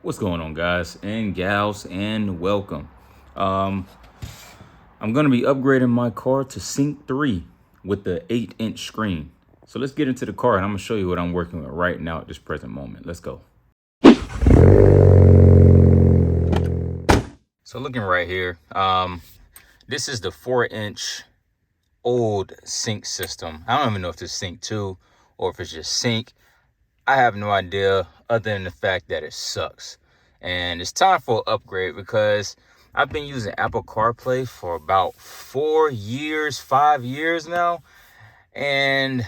What's going on, guys and gals, and welcome. Um, I'm going to be upgrading my car to Sync 3 with the 8-inch screen. So let's get into the car and I'm going to show you what I'm working with right now at this present moment. Let's go. So looking right here, this is the 4-inch old Sync system. I don't even know if it's Sync 2 or if it's just Sync. I have no idea other than the fact that it sucks. And it's time for an upgrade because I've been using Apple Carplay for about 5 years now. And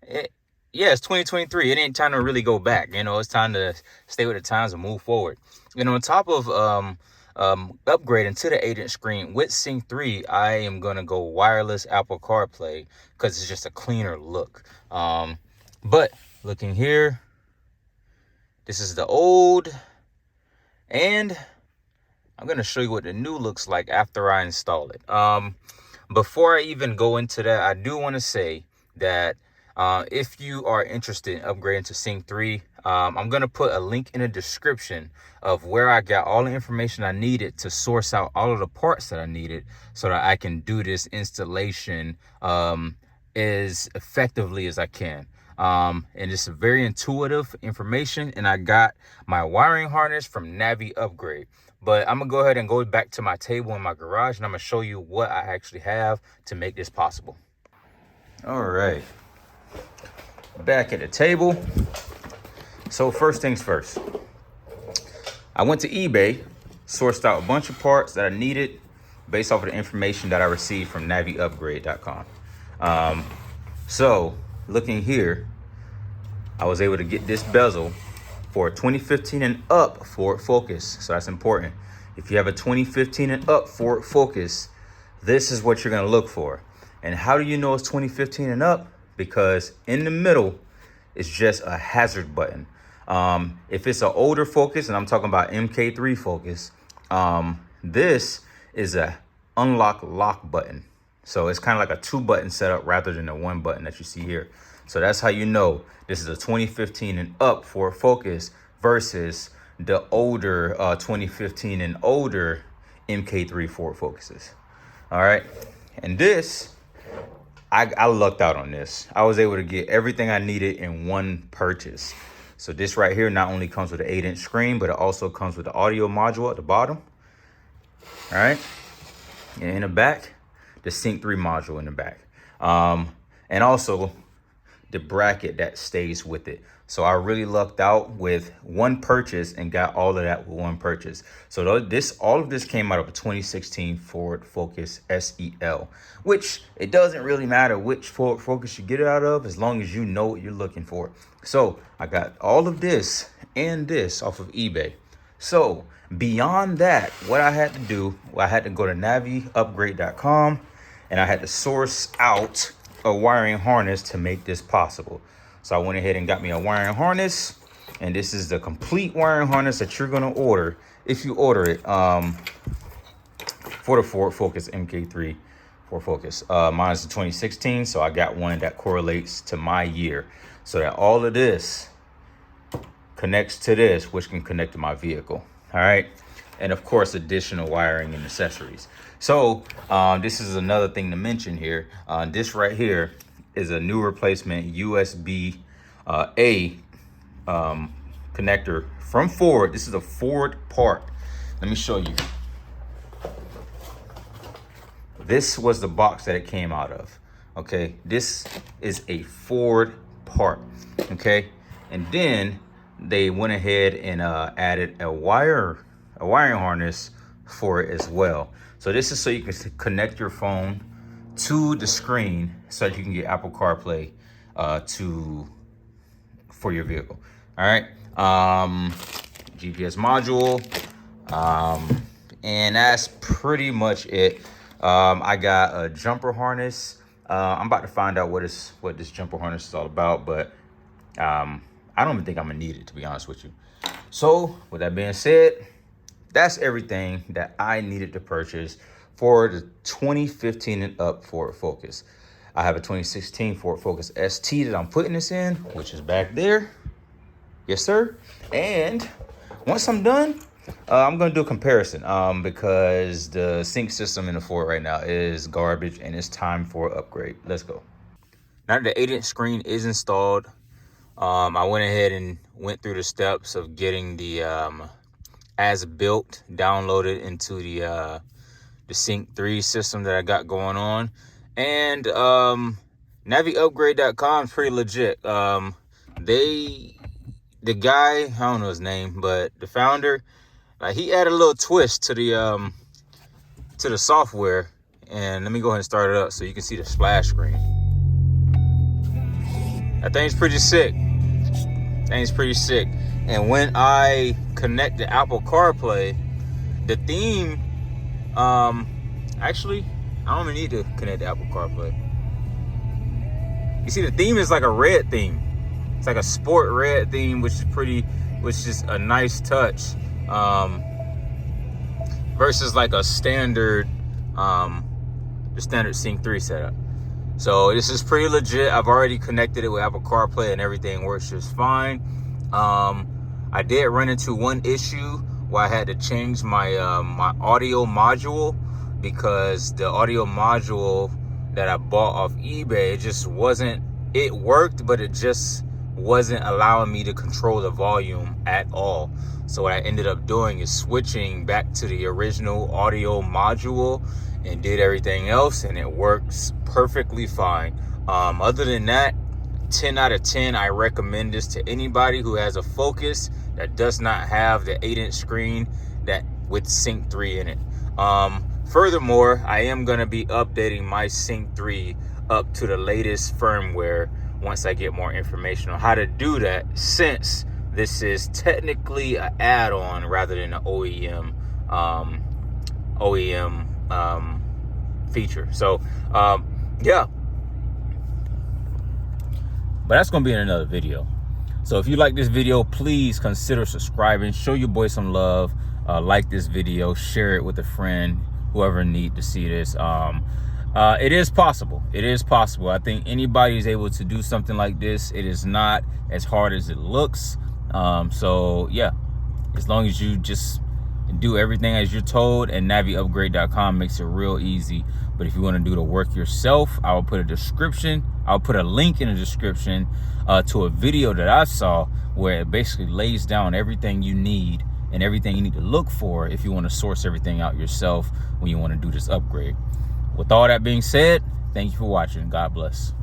it's 2023. It ain't time to really go back. It's time to stay with the times and move forward. On top of upgrading to the 8-inch screen with Sync 3, I am going to go wireless Apple CarPlay because it's just a cleaner look. But looking here, this is the old, and I'm going to show you what the new looks like after I install it. Before I even go into that, I do want to say that if you are interested in upgrading to Sync 3, I'm going to put a link in the description of where I got all the information I needed to source out all of the parts that I needed so that I can do this installation as effectively as I can. And it's a very intuitive information, and I got my wiring harness from Navi Upgrade. But I'm gonna go ahead and go back to my table in my garage and I'm gonna show you what I actually have to make this possible. All right, back at the table. So first things first, I went to eBay, sourced out a bunch of parts that I needed based off of the information that I received from naviupgrade.com. So looking here, I was able to get this bezel for a 2015 and up Ford Focus. So that's important. If you have a 2015 and up Ford Focus, this is what you're going to look for. And how do you know it's 2015 and up? Because in the middle is just a hazard button. If it's an older Focus, and I'm talking about MK3 Focus, this is a unlock lock button. So it's kind of like a 2-button setup rather than a 1 button that you see here. So that's how you know this is a 2015 and up Ford Focus versus the older 2015 and older MK3 Ford Focuses. All right. And this, I lucked out on this. I was able to get everything I needed in one purchase. So this right here not only comes with an 8-inch screen, but it also comes with the audio module at the bottom. All right. And in the back, the Sync 3 module in the back. And also the bracket that stays with it. So I really lucked out with one purchase and got all of that with one purchase. So all of this came out of a 2016 Ford Focus SEL, which it doesn't really matter which Ford Focus you get it out of as long as you know what you're looking for. So I got all of this and this off of eBay. So beyond that, what I had to do, I had to go to naviupgrade.com and I had to source out a wiring harness to make this possible. So I went ahead and got me a wiring harness, and this is the complete wiring harness that you're going to order if you order it for the Ford Focus MK3 Ford Focus. Mine is the 2016, so I got one that correlates to my year so that all of this connects to this, which can connect to my vehicle. All right. And of course, additional wiring and accessories. So this is another thing to mention here. This right here is a new replacement USB A connector from Ford. This is a Ford part. Let me show you. This was the box that it came out of. Okay, this is a Ford part. Okay, and then they went ahead and added a wiring harness for it as well. So this is so you can connect your phone to the screen so that you can get Apple CarPlay for your vehicle. All right, GPS module, and that's pretty much it. I got a jumper harness. I'm about to find out what this jumper harness is all about, but I don't even think I'm gonna need it, to be honest with you. So with that being said, that's everything that I needed to purchase for the 2015 and up Ford Focus. I have a 2016 Ford Focus ST that I'm putting this in, which is back there. Yes, sir. And once I'm done, I'm gonna do a comparison because the sync system in the Ford right now is garbage and it's time for an upgrade. Let's go. Now that the 8-inch screen is installed, I went ahead and went through the steps of getting the as built downloaded into the Sync 3 system that I got going on. And naviupgrade.com is pretty legit. The guy, I don't know his name, but the founder, he added a little twist to the software. And let me go ahead and start it up so you can see the splash screen. That thing's pretty sick. And when I connect the Apple Carplay, the theme, actually, I don't even need to connect the Apple CarPlay. You see, the theme is like a red theme. It's like a sport red theme, which is a nice touch, versus like a standard, the standard Sync 3 setup. So this is pretty legit. I've already connected it with Apple CarPlay and everything works just fine. I did run into one issue where I had to change my my audio module, because the audio module that I bought off eBay, it worked, but it just wasn't allowing me to control the volume at all. So what I ended up doing is switching back to the original audio module and did everything else, and it works perfectly fine. Other than that, 10 out of 10. I recommend this to anybody who has a Focus that does not have the 8-inch screen that with Sync 3 in it. Furthermore, I am going to be updating my Sync 3 up to the latest firmware once I get more information on how to do that, since this is technically an add-on rather than an OEM feature. So yeah, but that's gonna be in another video. So if you like this video, please consider subscribing, show your boy some love, like this video, share it with a friend, whoever need to see this. It is possible. I think anybody is able to do something like this. It is not as hard as it looks. So yeah, as long as you just do everything as you're told, and naviupgrade.com makes it real easy. But if you want to do the work yourself, I'll put a link in the description to a video that I saw where it basically lays down everything you need and everything you need to look for if you want to source everything out yourself when you want to do this upgrade. With all that being said, thank you for watching. God bless.